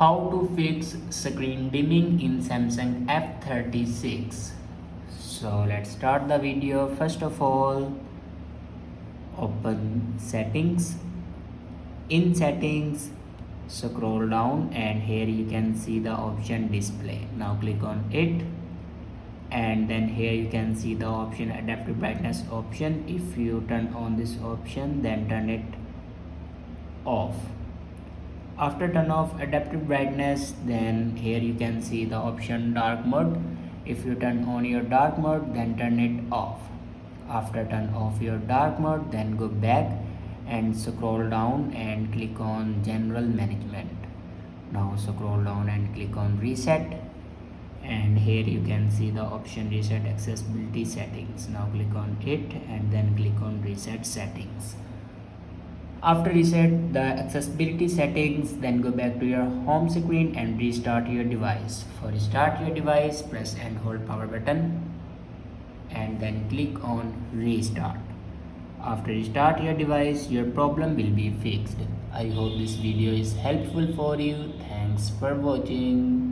How to fix screen dimming in Samsung F36. So let's start the video. First of all, open settings. In settings, scroll down and here you can see the option display. Now click on it, and then here you can see the option adaptive brightness option. If you turn on this option, then turn it off. After turn off adaptive brightness, then here you can see the option dark mode. If you turn on your dark mode, then turn it off. After turn off your dark mode, then go back and scroll down and click on general management. Now scroll down and click on reset, and here you can see the option reset accessibility settings. Now click on it and then click on reset settings. After reset the accessibility settings, then go back to your home screen and restart your device. For restart your device, press and hold power button and then click on restart. After restart your device, your problem will be fixed. I hope this video is helpful for you. Thanks for watching.